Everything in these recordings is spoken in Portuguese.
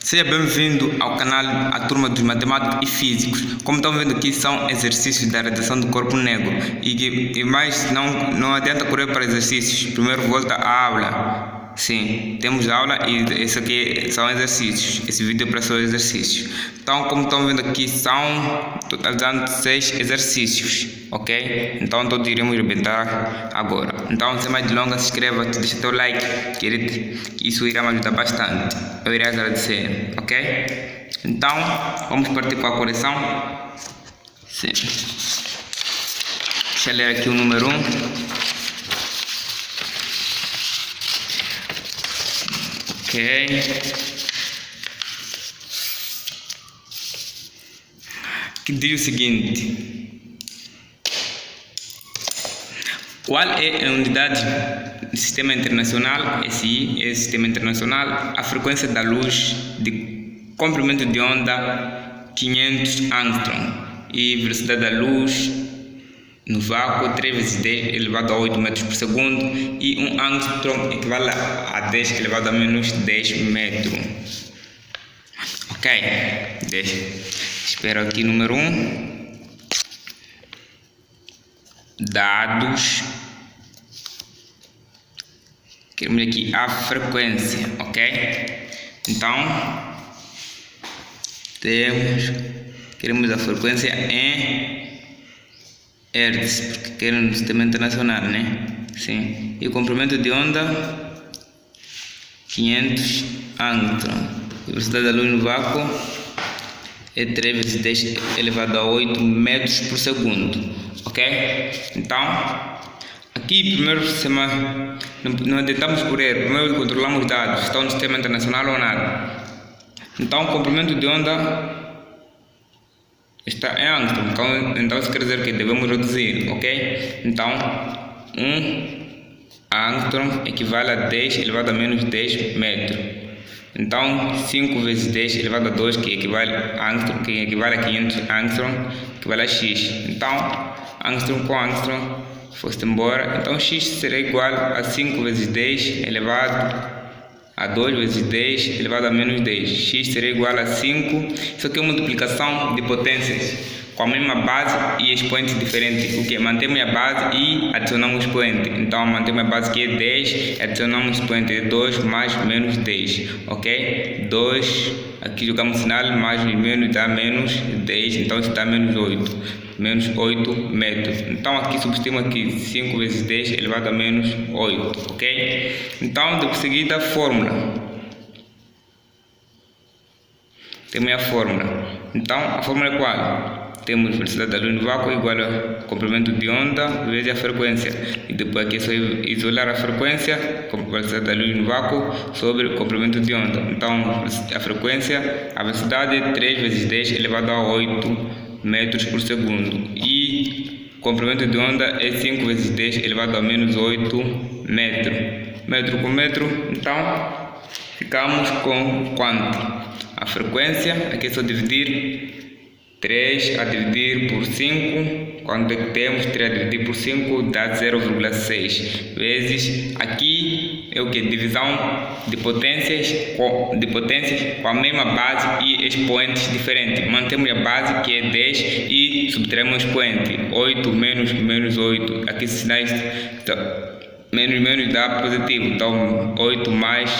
Seja bem-vindo ao canal A Turma dos Matemáticos e Físicos. Como estão vendo aqui, são exercícios da radiação do corpo negro. E mais, não adianta correr para exercícios. Primeiro volta à aula. Sim, temos aula e esse aqui são exercícios. Esse vídeo é para só exercícios. Então, como estão vendo aqui, são totalizando 6 exercícios, ok? Então, todos iremos arrebentar agora. Então, sem mais delongas, se inscreva, deixa teu like, querido, que isso irá me ajudar bastante. Eu irei agradecer, ok? Então, vamos partir com a correção. Sim. Deixa eu ler aqui o número 1. Ok. Que diz o seguinte: qual é a unidade do sistema internacional? SI é o sistema internacional. A frequência da luz de comprimento de onda 500 angstrom e velocidade da luz no vácuo 3 vezes 10 elevado a 8 metros por segundo, e 1 angstrom equivale a 10 elevado a menos 10 metros. Ok, espero aqui número 1. Dados. Queremos aqui a frequência, ok? Então, queremos a frequência em Hertz, porque queremos no sistema internacional, né? Sim. E o comprimento de onda 500 angstrom. A velocidade da luz no vácuo é 3 vezes 10 elevado a 8 metros por segundo, ok? Então, aqui primeiro não tentamos correr, primeiro controlamos dados, estão no sistema internacional ou nada. Então, o comprimento de onda está em angstrom, então isso quer dizer que devemos reduzir, ok? Então, 1 angstrom equivale a 10 elevado a menos 10 metros. Então, 5 vezes 10 elevado a 2, que equivale a 500 angstrom, equivale a x. Então, angstrom com angstrom fosse embora. Então, x será igual a 5 vezes 10 elevado a 2 vezes 10 elevado a menos 10. X será igual a 5. Isso aqui é uma multiplicação de potências com a mesma base e expoentes diferentes. O que? Mantemos a base e adicionamos o expoente. Então, mantemos a base que é 10, adicionamos o expoente de 2 mais menos 10. Ok? 2, aqui jogamos sinal, mais menos dá menos 10. Então, isso dá menos 8. Menos 8 metros. Então, aqui substituímos aqui 5 vezes 10 elevado a menos 8. Ok? Então, de seguida, a fórmula. Temos a fórmula. Então, a fórmula é qual? Temos velocidade da luz no vácuo igual a comprimento de onda vezes a frequência. E depois aqui é só isolar a frequência, com velocidade da luz no vácuo, sobre o comprimento de onda. Então, a frequência, a velocidade é 3 vezes 10 elevado a 8 metros por segundo. E o comprimento de onda é 5 vezes 10 elevado a menos 8 metros. Metro com metro, então, ficamos com quanto? A frequência, aqui é só dividir 3 a dividir por 5, quanto é que temos? 3 a dividir por 5 dá 0,6, vezes, aqui é o que? Divisão de potências com a mesma base e expoentes diferentes. Mantemos a base que é 10 e subtraímos o expoente, 8 menos 8, aqui sinais, então, menos dá positivo, então 8 mais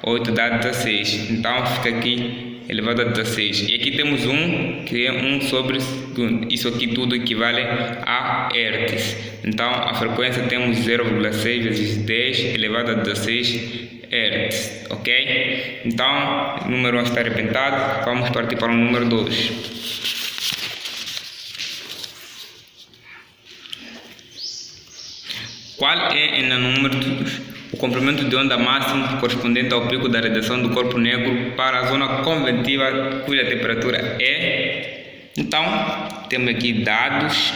8 dá 16, então fica aqui elevado a 16. E aqui temos 1, que é 1 sobre segundo. Isso aqui tudo equivale a Hertz. Então, a frequência temos 0,6 vezes 10 elevado a 16 Hertz. Ok? Então, o número 1 está arrebentado. Vamos partir para o número 2. Qual é, em nanômetros, o comprimento de onda máximo correspondente ao pico da radiação do corpo negro para a zona convectiva cuja temperatura é? Então, temos aqui dados.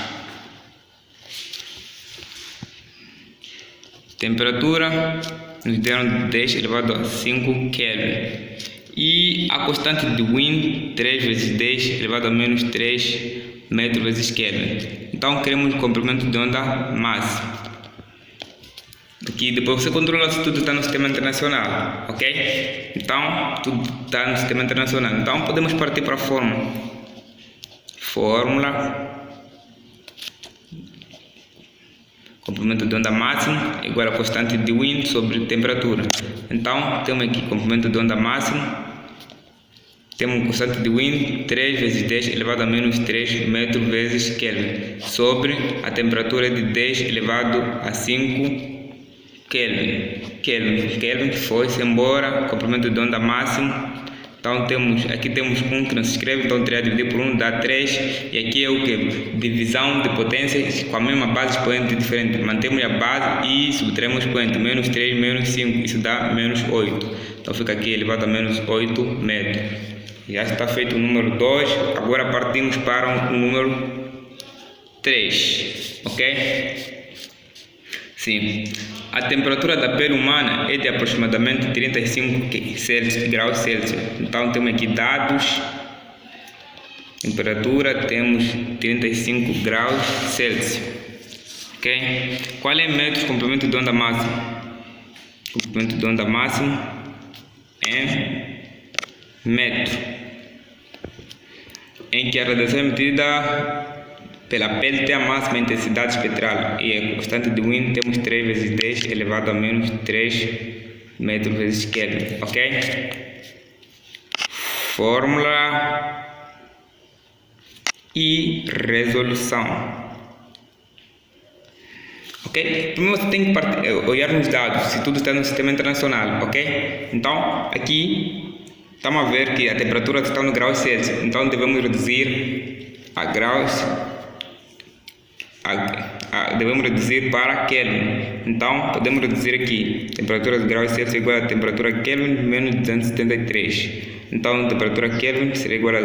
Temperatura, nos deram 10 elevado a 5 Kelvin. E a constante de Wien, 3 vezes 10 elevado a menos 3 metros vezes Kelvin. Então, queremos o comprimento de onda máximo. Aqui depois você controla se tudo está no sistema internacional, ok? Então, tudo está no sistema internacional. Então, podemos partir para a fórmula. Comprimento de onda máximo igual a constante de wind sobre temperatura. Então, temos aqui comprimento de onda máximo. Temos constante de wind 3 vezes 10 elevado a menos 3 metros vezes Kelvin sobre a temperatura de 10 elevado a 5 Kelvin foi-se embora, comprimento de onda máximo. Então aqui temos 1 que não se escreve, então 3 dividido por 1 dá 3. E aqui é o que? Divisão de potências com a mesma base expoente diferente. Mantemos a base e subtraímos o expoente. Menos 3, menos 5, isso dá menos 8. Então fica aqui elevado a menos 8 metros. Já está feito o número 2. Agora partimos para o número 3. Ok? Sim. A temperatura da pele humana é de aproximadamente 35 graus Celsius. Então temos aqui dados. Temperatura, temos 35 graus Celsius. Ok? Qual é metro comprimento de onda máximo? Comprimento de onda máximo em metro. Em que a radiação emitida pela pele tem a máxima intensidade espectral e a constante de wind temos 3 vezes 10 elevado a menos 3 metros vezes Kelvin, ok? Fórmula e resolução. Ok? Primeiro você tem que olhar nos dados, se tudo está no sistema internacional, ok? Então, aqui estamos a ver que a temperatura está no grau Celsius, então devemos reduzir a graus. Devemos reduzir para Kelvin. Então, podemos reduzir aqui. Temperatura de graus Celsius é igual a temperatura Kelvin menos 273. Então, temperatura Kelvin será igual a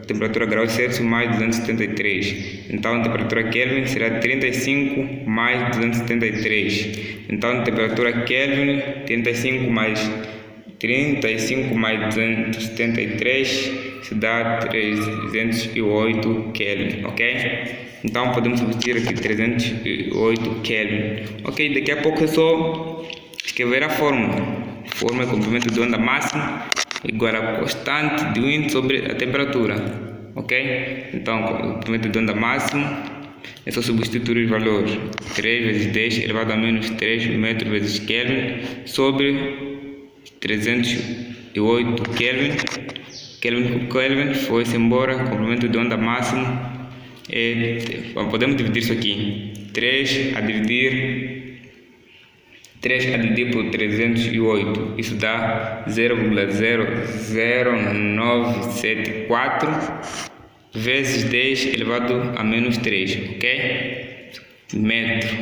temperatura graus Celsius mais 273. Então, temperatura Kelvin será 35 mais 273. Então, temperatura Kelvin, 35 mais 273, isso dá 308 Kelvin, ok? Então podemos substituir aqui 308 Kelvin. Ok, daqui a pouco é só escrever a fórmula. Fórmula é comprimento de onda máximo igual a constante de wind sobre a temperatura. Ok? Então, comprimento de onda máximo é só substituir os valores. 3 vezes 10 elevado a menos 3 metros vezes Kelvin sobre 308 Kelvin. Kelvin foi-se embora. Comprimento de onda máximo. Podemos dividir isso aqui. 3 a dividir por 308. Isso dá 0,00974 vezes 10 elevado a menos 3. Ok? Metro.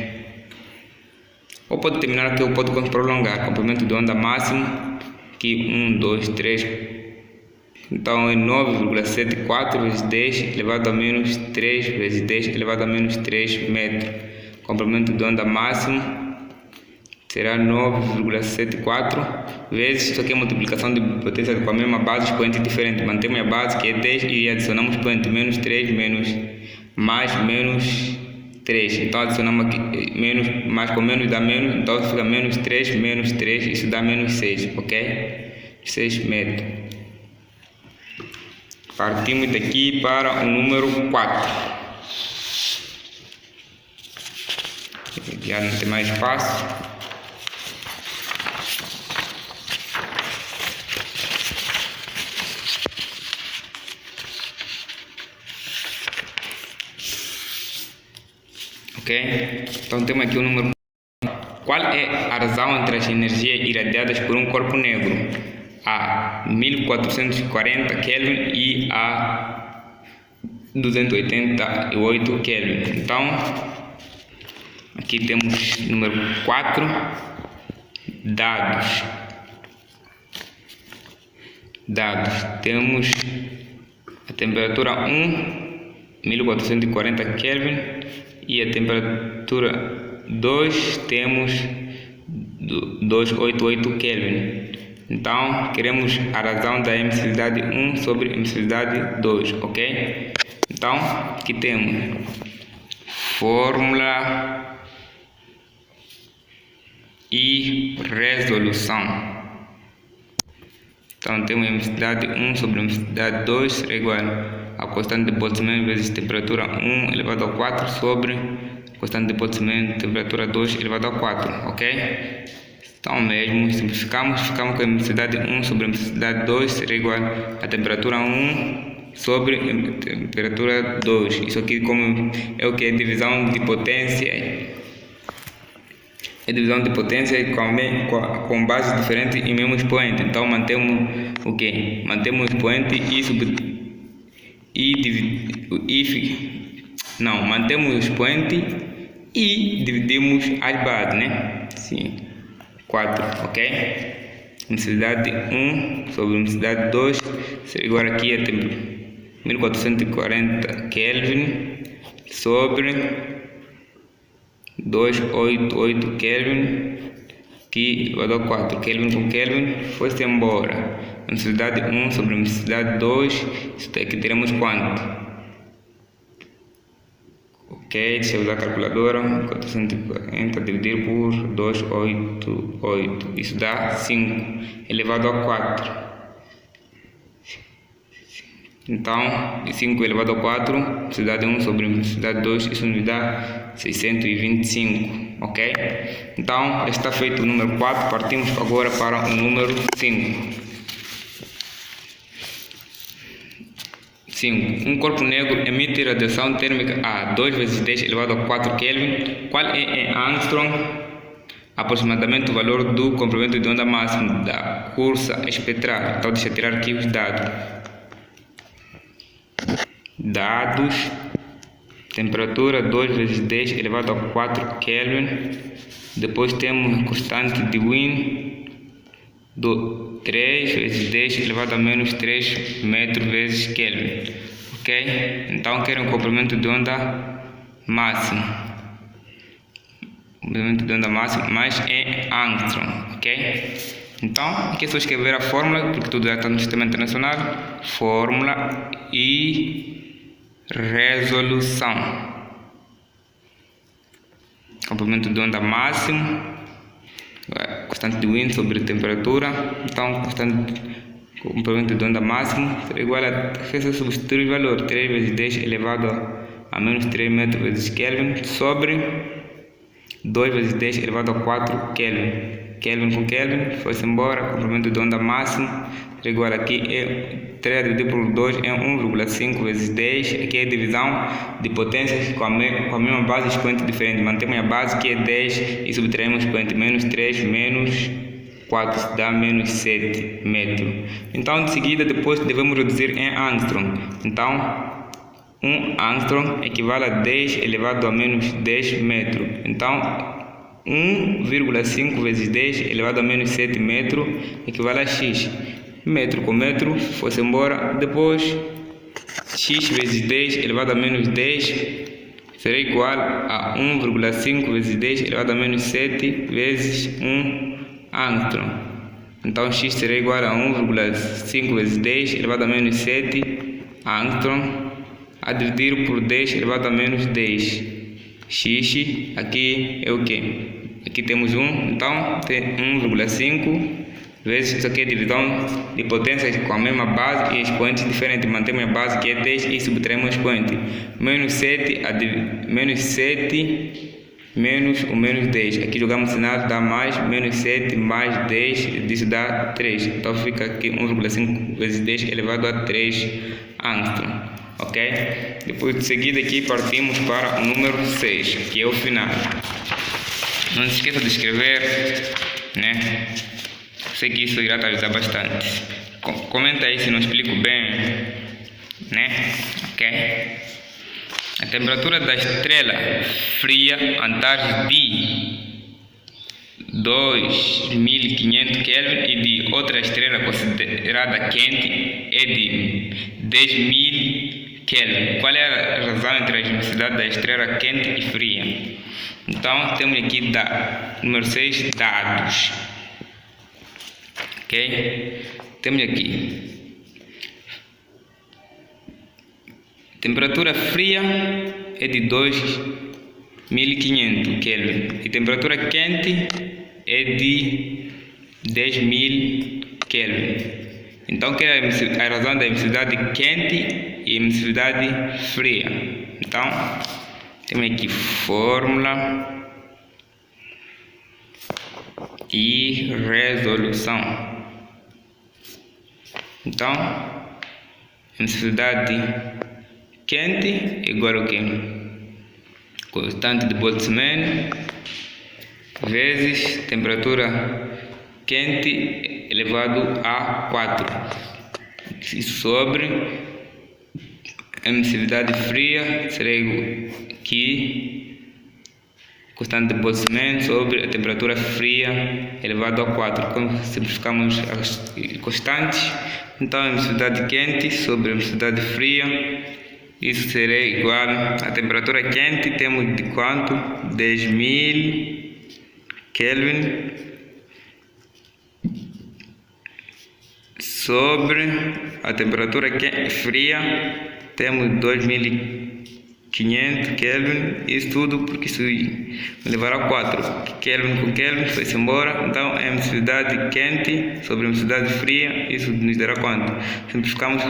Ou pode terminar aqui ou pode prolongar. Comprimento de onda máximo. Aqui 1, 2, 3. Então é 9,74 vezes 10 elevado a menos 3 vezes 10 elevado a menos 3 metros. Comprimento de onda máximo será 9,74 vezes, isso aqui é multiplicação de potência com a mesma base, expoente diferente. Mantemos a base que é 10 e adicionamos expoente menos 3 mais menos 3. Então adicionamos aqui menos, mais com menos dá menos, então fica menos 3, isso dá menos 6, ok? 6 metros. Partimos daqui para o número 4. Já não tem mais espaço. Ok? Então temos aqui o número 4. Qual é a razão entre as energias irradiadas por um corpo negro a 1440 Kelvin e a 288 Kelvin? Então, aqui temos número 4, dados. Temos a temperatura 1440 Kelvin e a temperatura 2 temos 288 Kelvin. Então, queremos a razão da emissividade 1 sobre emissividade 2, ok? Então, aqui temos fórmula e resolução. Então temos a emissividade 1 sobre a emissividade 2 será igual a constante de Boltzmann vezes temperatura 1 elevado ao 4 sobre a constante de Boltzmann temperatura 2 elevado ao 4, ok? Então mesmo, simplificamos, ficamos com a emissividade 1 sobre a emissividade 2 será igual a temperatura 1 sobre a temperatura 2. Isso aqui como é o que? É divisão de potência. É divisão de potência com bases diferentes e mesmo expoente. Então mantemos o que? Mantemos o expoente mantemos o expoente e dividimos as bases, né? Sim. 4, ok? Emissividade 1 sobre emissividade 2 será igual aqui a 1440 Kelvin sobre 288 Kelvin aqui elevado ao 4. Kelvin com Kelvin foi-se embora. Emissividade 1 sobre emissividade 2, isso aqui teremos quanto? Ok, deixa eu usar a calculadora. 440 dividir por 288, isso dá 5 elevado a 4. Então, 5 elevado a 4, emissividade 1 sobre emissividade 2, isso nos dá 625, ok? Então, está feito o número 4, partimos agora para o número 5. 5. Um corpo negro emite radiação térmica a 2 vezes 10 elevado a 4 Kelvin. Qual é em Armstrong aproximadamente o valor do comprimento de onda máximo da cursa espectral? Então, deixa eu tirar aqui os dados. Temperatura 2 vezes 10 elevado a 4 Kelvin. Depois temos a constante de Wien do 3 vezes 10 elevado a menos 3 metros vezes Kelvin, ok? Então quero um comprimento de onda máximo, mas em Armstrong, ok? Então aqui é só escrever a fórmula, porque tudo já está no sistema internacional. Fórmula e resolução. Comprimento de onda máximo, constante de Wien sobre temperatura. Então comprimento de onda máximo será igual a substituir o valor 3 vezes 10 elevado a menos 3 metros vezes Kelvin sobre 2 vezes 10 elevado a 4 Kelvin. Kelvin com Kelvin foi-se embora. Comprimento de onda máximo será igual aqui é 3 dividido por 2 é 1,5 vezes 10. Aqui é divisão de potências com a mesma base expoente diferente. Mantemos a base que é 10 e subtraímos o expoente. Menos 3 menos 4 dá menos 7 metros. Então de seguida depois devemos reduzir em Armstrong. Então 1 Armstrong equivale a 10 elevado a menos 10 metros. Então 1,5 vezes 10 elevado a menos 7 metros equivale a x. Metro com metro foi-se embora. Depois x vezes 10 elevado a menos 10 será igual a 1,5 vezes 10 elevado a menos 7 vezes 1 Armstrong. Então x será igual a 1,5 vezes 10 elevado a menos 7 Armstrong a dividir por 10 elevado a menos 10. X aqui é o que? Aqui temos 1, então tem 1,5 vezes, isso aqui é divisão de potências com a mesma base e expoentes diferentes. Mantemos a base que é 10 e subtraímos o expoente. Menos 7 menos o menos 10. Aqui jogamos sinal, dá mais, menos 7 mais 10, disso dá 3. Então fica aqui 1,5 vezes 10 elevado a 3 Armstrong, ok? Depois de seguida aqui partimos para o número 6, que é o final. Não se esqueça de escrever, né? Sei que isso irá te ajudar bastante. Comenta aí se não explico bem, né? Ok? A temperatura da estrela fria Antares de 2500 Kelvin e de outra estrela considerada quente é de 10.000 Kelvin. Qual é a razão entre a luminosidade da estrela quente e fria? Então temos aqui número 6, dados. Ok? Temos aqui temperatura fria é de 2500 Kelvin e temperatura quente é de 10.000 Kelvin. Então, que é a razão da emissividade quente e emissividade fria. Então, temos aqui fórmula e resolução. Então, emissividade quente é igual ao quê? Constante de Boltzmann vezes temperatura quente elevado a 4 sobre emissividade fria será que constante de Boltzmann sobre a temperatura fria elevado a 4. Quando simplificamos as constantes, então a emissividade quente sobre a emissividade fria, isso será igual a temperatura quente, temos de quanto? 10.000 Kelvin sobre a temperatura fria, temos 2.500 Kelvin, isso tudo porque isso levará a 4. Kelvin com Kelvin foi-se embora, então a emissividade quente sobre a emissividade fria, isso nos dará quanto? Simplificamos,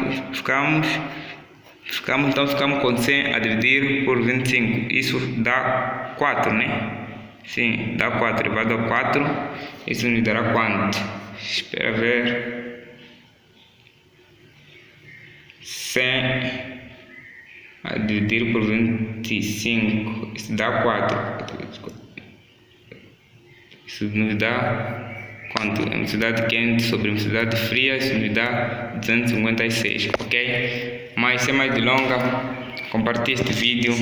então ficamos com 100 a dividir por 25, isso dá 4, né? Sim, dá 4, elevado a 4, isso nos dará quanto? Espera ver. 100 a dividir por 25, isso dá 4. Isso nos dá quanto? Emissividade quente sobre emissividade fria, isso nos dá 256, ok? Mas sem mais delongas, compartilhe este vídeo,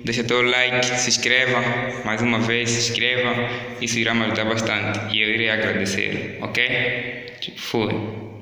deixa teu like, se inscreva, mais uma vez se inscreva, isso irá me ajudar bastante e eu irei agradecer, ok? Fui.